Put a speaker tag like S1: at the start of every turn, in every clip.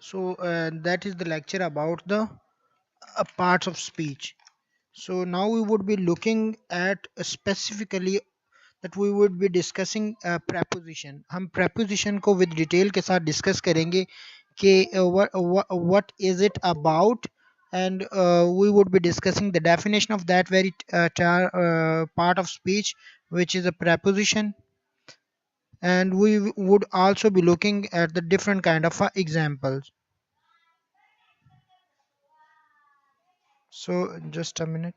S1: So that is the lecture about the parts of speech. So now we would be looking at specifically that we would be discussing preposition. हम preposition को with detail के साथ discuss करेंगे कि what is it about, and we would be discussing the definition of that very part of speech, which is a preposition, and we would also be looking at the different kind of examples. So just a minute.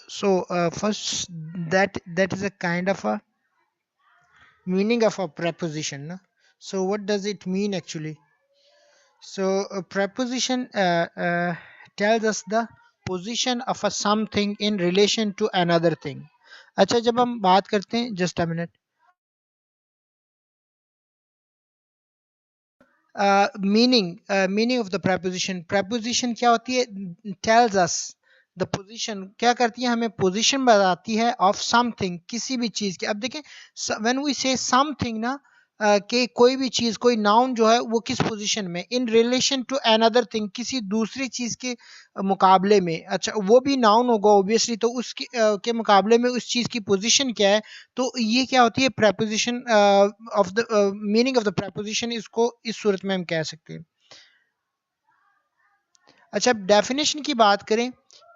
S1: So first, that is a kind of a meaning of a preposition, no? So what does it mean actually? So a preposition tells us the position of a something in relation to another thing. अच्छा, जब हम बात करते हैं, just a minute, meaning of the preposition क्या होती है? Tells us the position, क्या करती है? हमें position बताती है of something, किसी भी चीज की. अब देखें, when we say something ना, कि कोई भी चीज, कोई नाउन जो है वो किस पोजीशन में, in relation to another thing, किसी दूसरी चीज के मुकाबले में. अच्छा, वो भी नाउन होगा ऑब्वियसली, तो उसके के मुकाबले में उस चीज की पोजीशन क्या है. तो ये क्या होती है? preposition of the meaning of the preposition, इसको इस सूरत में हम कह सकते हैं. अच्छा, डेफिनेशन की बात करें,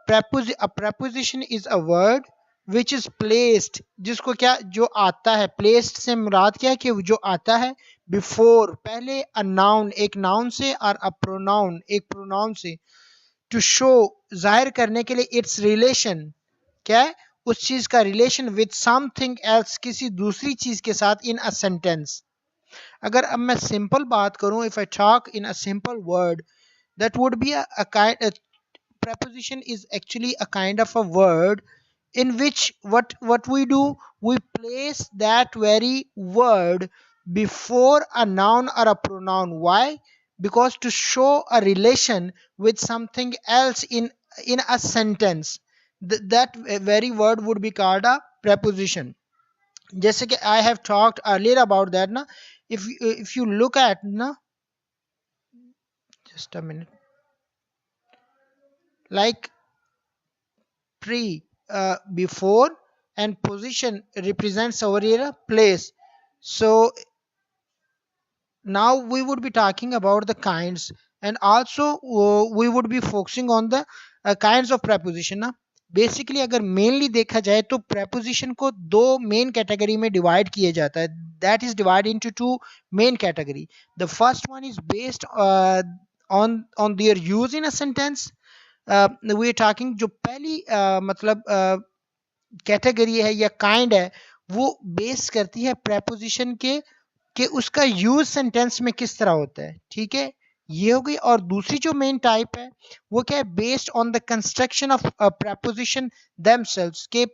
S1: preposition is a word which is placed, जिसको क्या, जो आता है. प्लेस्ड से मुराद क्या है? कि जो आता है बिफोर, पहले, अ नाउन, एक नाउन से, और अ प्रोनाउन, एक प्रोनाउन से. टू शो, जाहिर करने के लिए, इट्स रिलेशन, क्या है? उस चीज का रिलेशन विद समथिंग एल्स, किसी दूसरी चीज के साथ, इन अ सेंटेंस. अगर अब मैं सिंपल बात करूं, if I talk in a simple word, that would be a kind, a preposition is actually a kind of a word in which what we do, we place that very word before a noun or a pronoun. Why? Because to show a relation with something else in a sentence. That very word would be called a preposition. जैसे कि I have talked earlier about that ना. If you look at ना, just a minute, like pre, before, and position represents over here a place. So now we would be talking about the kinds, and also we would be focusing on the kinds of preposition ना. Basically अगर mainly देखा जाए तो preposition को दो main category में divide किया जाता है. That is divide into two main category. The first one is based on their use in a sentence. वी आर टॉकिंग, जो पहली मतलब कैटेगरी है या काइंड है, वो बेस करती है प्रेपोजिशन के, कि उसका यूज सेंटेंस में किस तरह होता है. ठीक है, ये हो गई. और दूसरी जो मेन टाइप है, वो क्या है? Based on the construction of preposition themselves, के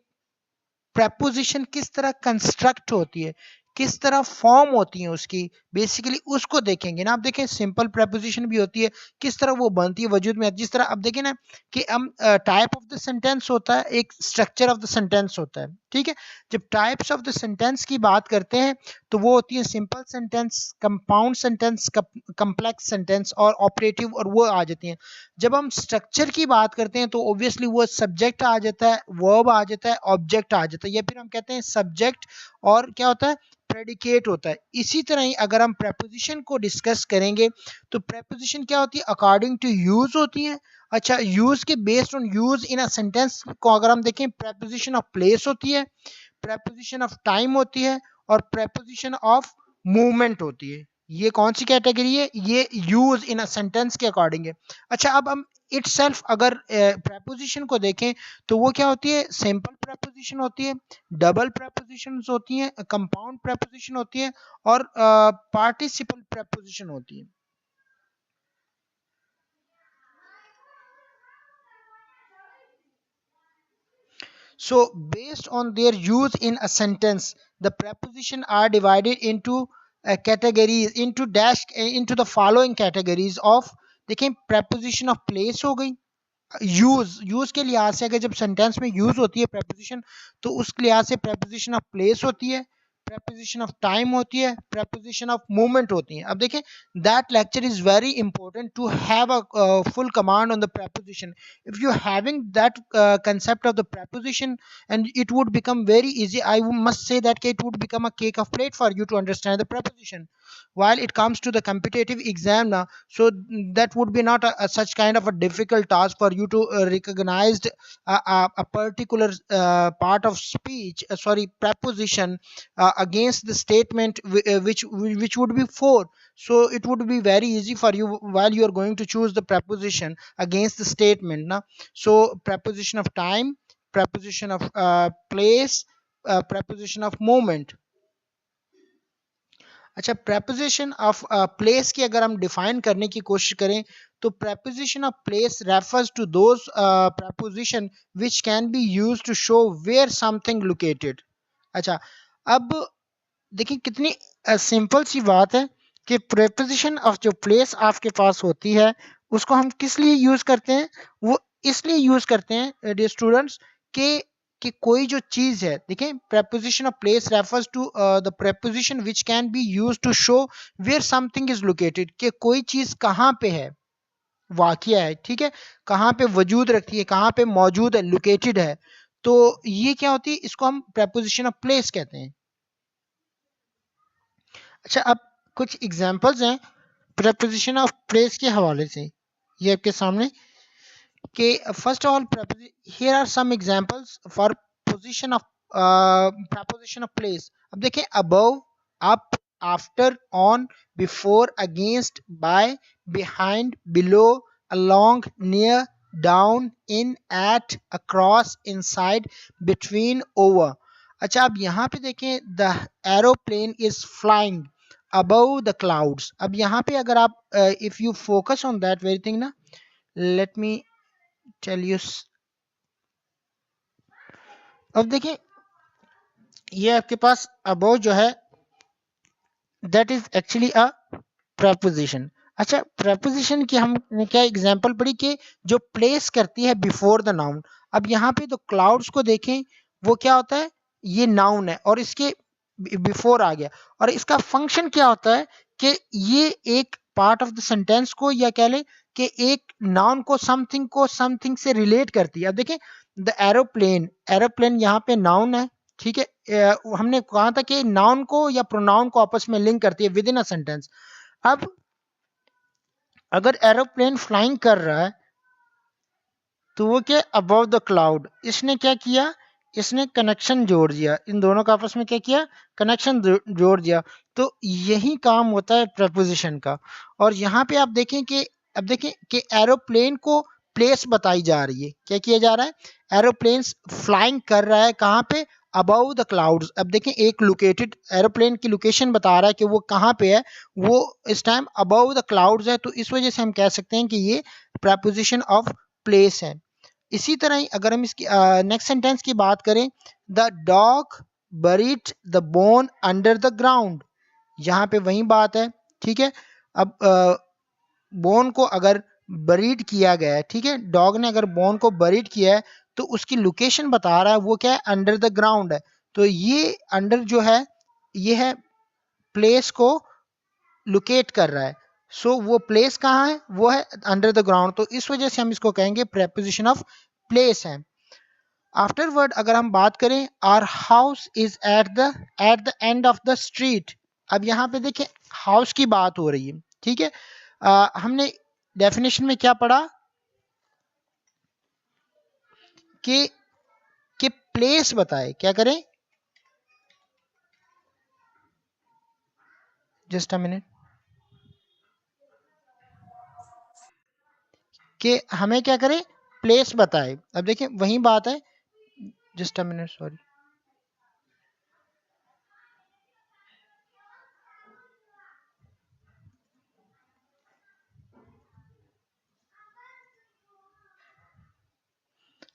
S1: प्रेपोजिशन किस तरह कंस्ट्रक्ट होती है, किस तरह फॉर्म होती है उसकी, बेसिकली उसको देखेंगे ना. आप देखें, सिंपल प्रेपोजिशन भी होती है, किस तरह वो बनती है, वजूद में. जिस तरह अब देखें ना, कि हम टाइप ऑफ द सेंटेंस होता है, एक स्ट्रक्चर ऑफ द सेंटेंस होता है. ठीक है, जब टाइप्स ऑफ द सेंटेंस की बात करते हैं, तो वो होती है simple sentence, compound sentence, complex sentence और ऑपरेटिव, और वो आ जाती हैं. जब हम स्ट्रक्चर की बात करते हैं, तो ऑब्वियसली वो सब्जेक्ट आ जाता है, वर्ब आ जाता है, ऑब्जेक्ट आ जाता है, या फिर हम कहते हैं सब्जेक्ट, और क्या होता है? प्रेडिकेट होता है. इसी तरह ही अगर हम प्रेपोजिशन को डिस्कस करेंगे, तो प्रेपोजिशन क्या होती है? अकॉर्डिंग टू यूज होती है. अच्छा, यूज के based on use in a sentence को अगर हम देखें, प्रेपोजिशन ऑफ प्लेस होती है, प्रेपोजिशन ऑफ टाइम होती है, और प्रेपोजिशन ऑफ मूवमेंट होती है. ये कौन सी कैटेगरी है? ये यूज इन अ सेंटेंस के अकॉर्डिंग है. अच्छा, अब हम इटसेल्फ अगर प्रेपोजिशन को देखें, तो वो क्या होती है? सिंपल प्रेपोजिशन होती है, डबल प्रेपोजिशन होती हैं, कंपाउंड प्रेपोजिशन होती है, और पार्टिसिपल प्रेपोजिशन होती है. So, based on their use in a sentence, the preposition are divided into categories, into dash, into the following categories of. देखें, preposition of place हो गई. यूज के लिहाज से, अगर जब सेंटेंस में यूज होती है preposition, तो उस लिहाज से preposition of place होती है, preposition of time होती है, preposition of movement होती है. अब देखें, that lecture is very important to have a full command on the preposition. If you having that concept of the preposition, and it would become very easy. I must say that it would become a cake of plate for you to understand the preposition. While it comes to the competitive exam now, so that would be not such kind of a difficult task for you to recognize a particular part of speech, sorry, preposition against the statement which would be for. So it would be very easy for you while you are going to choose the preposition against the statement now. So preposition of time, preposition of place, preposition of moment. अच्छा, preposition of place की अगर हम define करने की कोशिश करें तो preposition of place refers to those preposition which can be used to show where something located. अच्छा, अब देखिए कितनी सिंपल सी बात है कि preposition of जो place आपके पास होती है उसको हम किस लिए यूज करते हैं, वो इसलिए यूज करते हैं डियर स्टूडेंट्स कि कोई जो चीज है, देखिए preposition of place refers to the preposition which can be used to show where something is located, कि कोई चीज कहाँ पे है, वाकिया है, ठीक है, कहाँ पे वजूद रखती है, कहाँ पे मौजूद है, लोकेटेड है. तो ये क्या होती है, इसको हम preposition of place कहते हैं. अच्छा, अब कुछ एग्जांपल्स हैं preposition of place के हवाले से, ये आपके सामने कि first of all here are some examples for position of preposition of place. अब देखें, above, up, after, on, before, against, by, behind, below, along, near, down, in, at, across, inside, between, over. अच्छा, अब यहाँ पे देखें the aeroplane is flying above the clouds. अब यहाँ पे अगर आप if you focus on that very thing ना, let me tell you. अब देखिए, ये आपके पास above जो है that is actually a preposition. अच्छा, preposition की हमने क्या एग्जांपल पढ़ी कि जो प्लेस करती है बिफोर द नाउन. अब यहाँ पे तो क्लाउड्स को देखें, वो क्या होता है, ये नाउन है और इसके बिफोर आ गया, और इसका फंक्शन क्या होता है कि ये एक पार्ट ऑफ द सेंटेंस को, या कह लें कि एक नाउन को समथिंग से रिलेट करती है. अब देखें, द एरोप्लेन यहाँ पे नाउन है, ठीक है, हमने कहा था कि नाउन को या प्रोनाउन को आपस में लिंक करती है विद इन अ सेंटेंस. अब अगर एरोप्लेन फ्लाइंग कर रहा है तो वो क्या, अबव द क्लाउड, इसने क्या किया, इसने कनेक्शन जोड़ दिया, इन दोनों का आपस में क्या किया, कनेक्शन जोड़ दिया. तो यही काम होता है प्रपोजिशन का. और यहाँ पे आप देखें कि, अब देखें कि एरोप्लेन को प्लेस बताई जा रही है, क्या किया जा रहा है, एरोप्लेन फ्लाइंग कर रहा है कहाँ पे, अबव द क्लाउड्स. अब देखें, एक लोकेटेड एरोप्लेन की लोकेशन बता रहा है कि वो कहाँ पे है, वो इस टाइम अबव द क्लाउड्स है. तो इस वजह से हम कह सकते हैं कि ये प्रपोजिशन ऑफ प्लेस है. इसी तरह ही अगर हम इसकी नेक्स्ट सेंटेंस की बात करें, the dog buried the bone under the ground, यहाँ पे वही बात है, ठीक है. अब बोन को अगर बरीड किया गया है, ठीक है, डॉग ने अगर बोन को बरीड किया है तो उसकी लोकेशन बता रहा है, वो क्या है, अंडर द ग्राउंड है. तो ये अंडर जो है, ये है प्लेस को लोकेट कर रहा है. सो वो प्लेस कहाँ है, वो है अंडर द ग्राउंड. तो इस वजह से हम इसको कहेंगे प्रेपोजिशन ऑफ प्लेस है. आफ्टरवर्ड अगर हम बात करें, our house is at the end of the street. अब यहाँ पे देखें, हाउस की बात हो रही है, ठीक है. हमने डेफिनेशन में क्या पढ़ा कि प्लेस बताए, क्या करें, जस्ट अ मिनट, कि हमें क्या करें, प्लेस बताए. अब देखें वही बात है, जस्ट अ मिनट, सॉरी.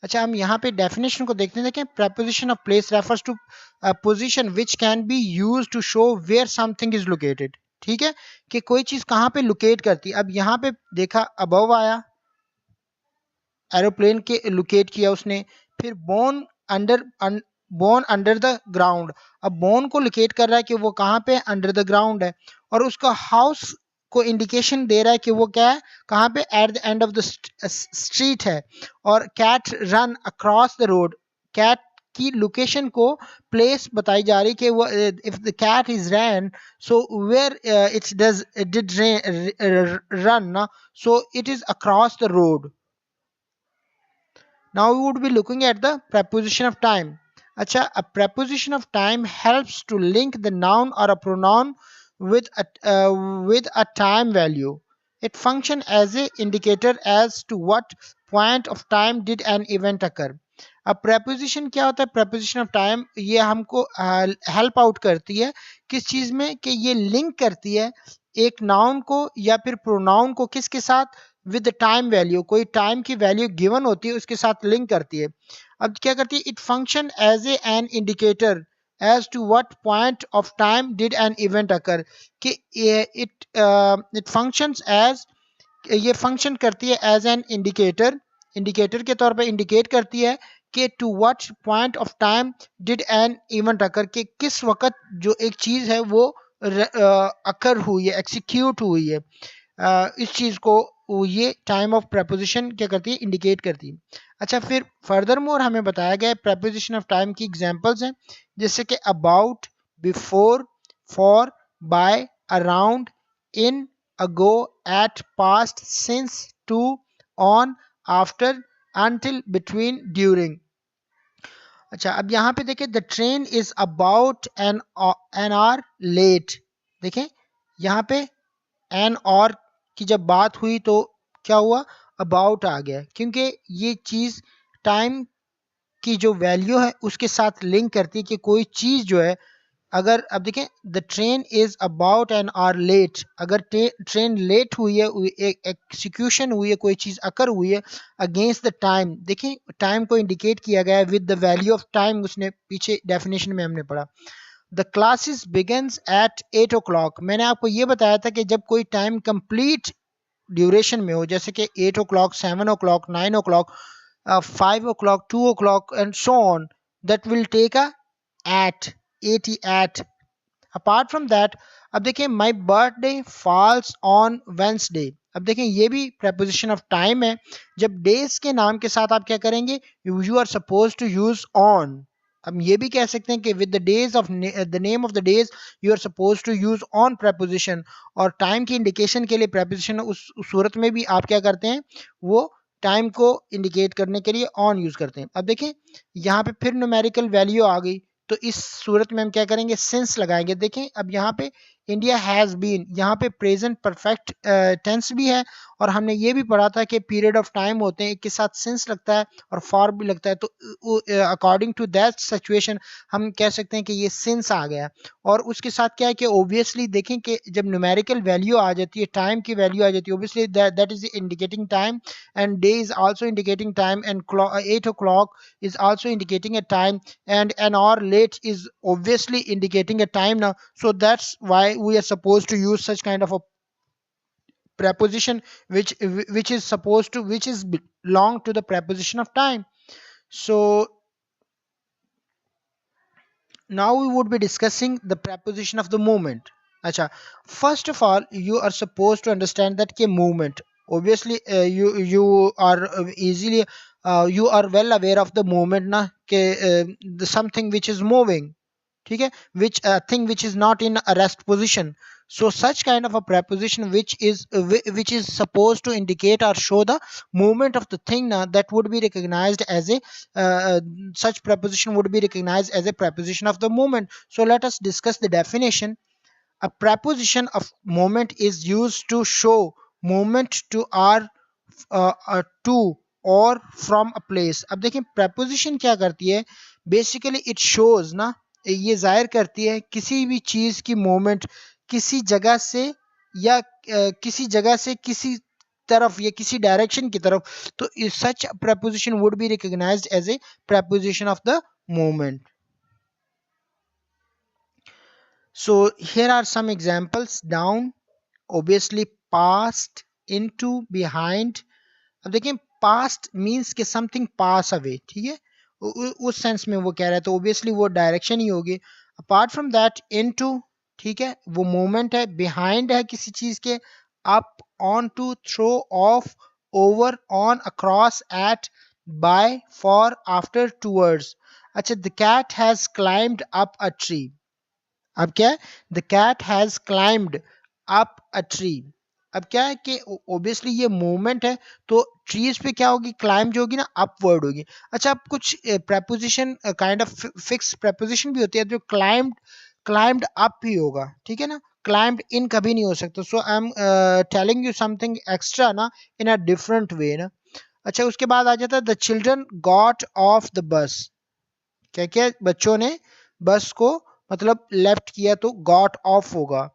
S1: अच्छा, हम यहाँ पे डेफिनेशन को देखते हैं. देखें, preposition of place refers to a position which can be used to show where something is located. ठीक है, कि कोई चीज कहाँ पे लोकेट करती है. अब यहाँ पे देखा, अबव आया, एरोप्लेन के लोकेट किया उसने, फिर bone under bone under the ground. अब बोन को लोकेट कर रहा है कि वो कहाँ पे अंडर द ग्राउंड है, और उसका हाउस को इंडिकेशन दे रहा है कि वो क्या है, कहाँ पे at the end of the street है। और cat run across the road, cat की लोकेशन को प्लेस बताई जा रही कि वो if the cat is ran, so where it's does did run ना, so it is across the road. Now we would be looking at the preposition of time. अच्छा, a preposition of time helps to link the noun or a pronoun with a time value. It functions as a indicator as to what point of time did an event occur. अब preposition क्या होता है? preposition of time ये हमको help out करती है किस चीज में, कि ये link करती है एक noun को या फिर pronoun को किसके साथ, विद टाइम वैल्यू, कोई टाइम की वैल्यू गिवन होती है उसके साथ लिंक करती है। अब क्या करती है, it function as a an indicator as to what point of time did an event occur, कि इट फंक्शंस एज, ये फंक्शन करती है एज एन इंडिकेटर, इंडिकेटर के तौर पे इंडिकेट करती है कि to what point of time did an event occur, कि किस वक्त जो एक चीज है वो अकर हुई है, एक्सिक्यूट हुई है। इस चीज को ये टाइम ऑफ प्रपोजिशन क्या करती है, इंडिकेट करती है। अच्छा, फिर फर्दर मोर हमें बताया गया प्रपोजिशन ऑफ टाइम की एग्जांपल्स हैं, जैसे कि about, before, for, by, around, in, ago, at, past, since, to, on, after, until, between, during. अच्छा, अब यहाँ पे देखें, the train is about an hour late. देखें यहाँ पे एन और की जब बात हुई तो क्या हुआ, अबाउट आ गया, क्योंकि ये चीज टाइम की जो वैल्यू है उसके साथ लिंक करती है कि कोई चीज जो है, अगर अब देखें, the train is about an hour late, अगर ट्रेन लेट हुई है, एक्सिक्यूशन हुई है, कोई चीज अकर हुई है अगेंस्ट द टाइम, देखें टाइम को इंडिकेट किया गया है with the value of time, उसने पीछे डेफिनेशन में हमने पढ़ा। The classes begins eight 8 o'clock, मैंने आपको ये बताया था कि जब कोई टाइम कंप्लीट ड्यूरेशन में हो, जैसे कि 8 o'clock, 7 o'clock, 9 o'clock, 5 o'clock, 2 o'clock and so on, that will take a at, at। Apart from that, अब देखिए my birthday falls on Wednesday, अब देखें ये भी preposition ऑफ टाइम है। जब डेज के नाम के साथ आप क्या करेंगे, you are suppose to use on. हम ये भी कह सकते हैं कि with the days of the name of the days you are suppose to use on preposition, और टाइम की इंडिकेशन के लिए preposition उस सूरत में भी आप क्या करते हैं, वो टाइम को इंडिकेट करने के लिए ऑन यूज करते हैं। अब देखें यहाँ पे फिर न्यूमेरिकल वैल्यू आ गई, तो इस सूरत में हम क्या करेंगे, सिंस लगाएंगे। देखें अब यहाँ पे इंडिया हैज़ बीन, यहाँ पे प्रेजेंट परफेक्ट टेंस भी है, और हमने ये भी पढ़ा था कि पीरियड ऑफ टाइम होते हैं, एक के साथ सिंस लगता है और फॉर भी लगता है, तो अकॉर्डिंग टू दैट सिचुएशन हम कह सकते हैं कि ये सिंस आ गया। और उसके साथ क्या है कि ओब्वियसली देखें कि जब न्यूमेरिकल वैल्यू आ जाती है, टाइम की वैल्यू आ जाती है, obviously that is indicating time, and day is also indicating time, and 8 o'clock is also indicating a time, and an hour late is obviously indicating a time now. So that's why we are supposed to use such kind of a preposition which is supposed to, which is belong to the preposition of time. So now we would be discussing the preposition of the movement. Acha, first of all you are supposed to understand that ke movement, obviously you are easily you are well aware of the movement na, ke the something which is moving, ठीक है, which thing which is not in a rest position. So such kind of a preposition which is supposed to indicate or show the movement of the thing now, that would be recognized as a such preposition would be recognized as a preposition of the movement. So let us discuss the definition. A preposition of movement is used to show movement to or from a place. अब देखिए preposition क्या करती है, basically it shows ना, ये जाहिर करती है किसी भी चीज की मूवमेंट किसी जगह से, या किसी जगह से किसी तरफ या किसी डायरेक्शन की तरफ, तो सच preposition would be recognized as a preposition of the movement. So here are some examples. Down, obviously past, into, behind. अब देखिए past means कि something pass away, ठीक है, उस सेंस में वो कह रहा है, तो ऑब्वियसली वो डायरेक्शन ही होगी। अपार्ट फ्रॉम दैट इनटू, ठीक है, वो मूवमेंट है, बिहाइंड है किसी चीज के, up, on to, throw, off, over, on, across, at, by, for, after, towards. अच्छा, the cat has climbed up a tree. अब क्या है, the cat has climbed up a tree. अब क्या है कि ओबियसली ये मूवमेंट है, तो ट्रीज पे क्या होगी, क्लाइम जो होगी ना, अपवर्ड होगी। अच्छा, अब कुछ preposition kind of fix preposition भी होती है जो क्लाइम्ड अप ही होगा, ठीक है ना, क्लाइम्ड इन कभी नहीं हो सकता। So I am telling you something extra ना, इन अ डिफरेंट वे ना। अच्छा, उसके बाद आ जाता है the children got off the bus. क्या क्या, बच्चों ने बस को मतलब लेफ्ट किया, तो गॉट ऑफ होगा।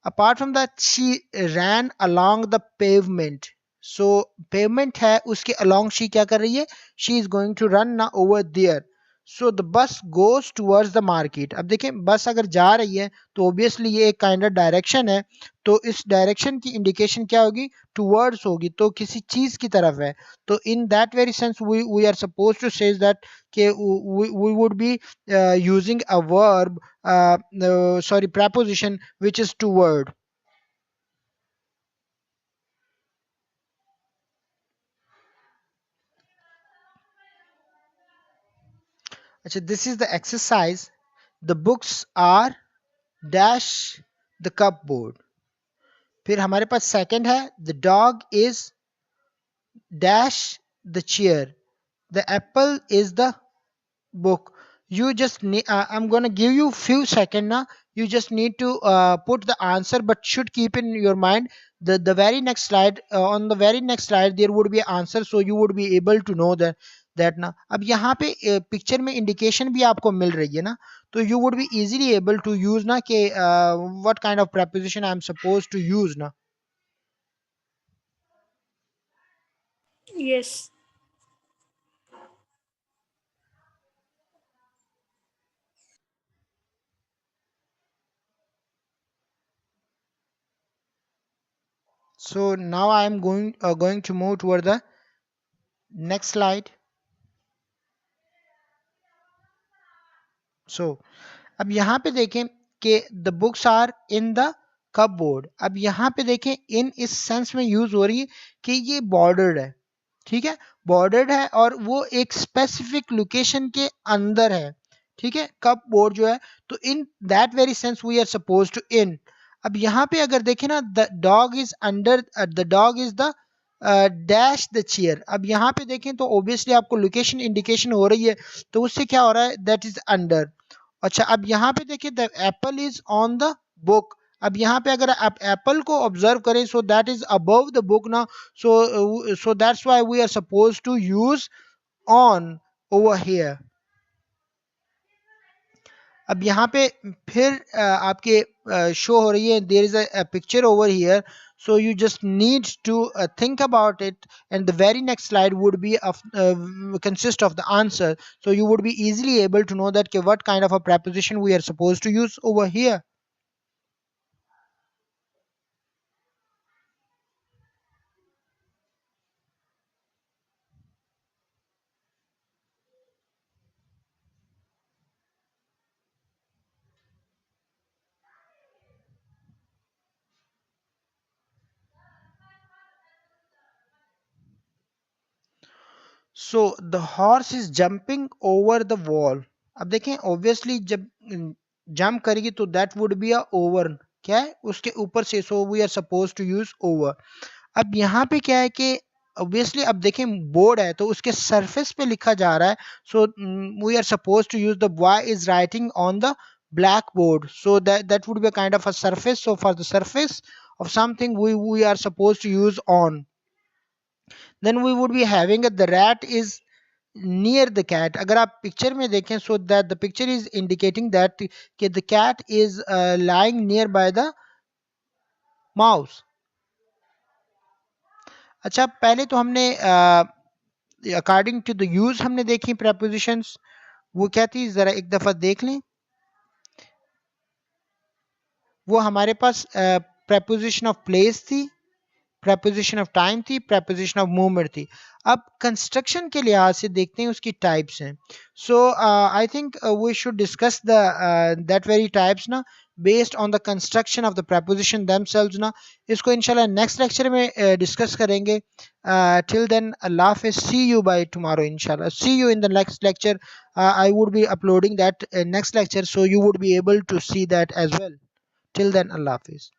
S1: Apart from that she ran along the pavement. So pavement है, उसके अलोंग शी क्या कर रही है, she is going to run ना over there. So the bus goes towards the market. अब देखें, बस अगर जा रही है तो ऑब्वियसली ये एक काइंड ऑफ डायरेक्शन है, तो इस डायरेक्शन की इंडिकेशन क्या होगी, टूवर्ड्स होगी, तो किसी चीज की तरफ है। तो in that very sense we are suppose to say that कि we would be using a verb, sorry, preposition which is toward. अच्छा, this is the exercise. The books are dash the cupboard. फिर हमारे पास second है, the dog is dash the chair. The apple is the book. You just need, I'm going to give you few seconds now. You just need to put the answer, but should keep in your mind the very next slide, on the very next slide there would be an answer, so you would be able to know that ना। अब यहाँ पे picture में indication भी आपको मिल रही है ना, तो you would be easily able to use ना कि what kind of preposition I am suppose to use ना।
S2: Yes.
S1: So now I am going to move toward the next slide. So अब यहाँ पे देखें कि the books are in the cupboard. अब यहाँ पे देखें, इन इस सेंस में यूज हो रही है कि ये बॉर्डर्ड है, ठीक है, बॉर्डर्ड है, और वो एक स्पेसिफिक लोकेशन के अंदर है, ठीक है, कपबोर्ड जो है, तो in that very sense we are suppose to in. अब यहाँ पे अगर देखें ना, the dog is under, the dog is the dash the chair. अब यहाँ पे देखें तो ऑब्वियसली आपको लोकेशन इंडिकेशन हो रही है, तो उससे क्या हो रहा है, दैट इज अंडर। अच्छा, अब यहाँ पे देखिए, the apple is on the book. अब यहाँ पे अगर आप एप्पल को ऑब्जर्व करें, so that is above the book ना, so that's why we are suppose to use on over here. अब यहाँ पे फिर आपके शो हो रही है, there is a picture over here, so you just need to think about it, and the very next slide would be consist of the answer, so you would be easily able to know that what kind of a preposition we are supposed to use over here. So the horse is jumping over the wall. अब देखें, obviously जब jump करेगी तो that would be a over, क्या है, उसके ऊपर से, so we are suppose to use over. अब यहाँ पे क्या है कि ऑब्वियसली अब देखें, बोर्ड है तो उसके सरफेस पे लिखा जा रहा है, so we are suppose to use the boy is writing on the black board, so that would be a kind of a surface, so for the surface of something we are supposed to use on. Then we would be having the rat is near the cat। अगर आप picture में देखें, so that the picture is indicating that कि the cat is lying nearby the mouse। अच्छा, पहले तो हमने according to the use हमने देखी prepositions, वो क्या थी, जरा एक दफा देख लें। वो हमारे पास preposition of place थी, preposition of time थी, preposition of movement थी. अब construction के लिहाज से देखते हैं उसकी types हैं. So I think we should discuss the that very types ना, based on the construction of the preposition themselves ना. इसको इंशाल्लाह next lecture में discuss करेंगे. Till then, Allah Hafiz. See you by tomorrow inshallah. See you in the next lecture. I would be uploading that next lecture, so you would be able to see that as well. Till then, Allah Hafiz.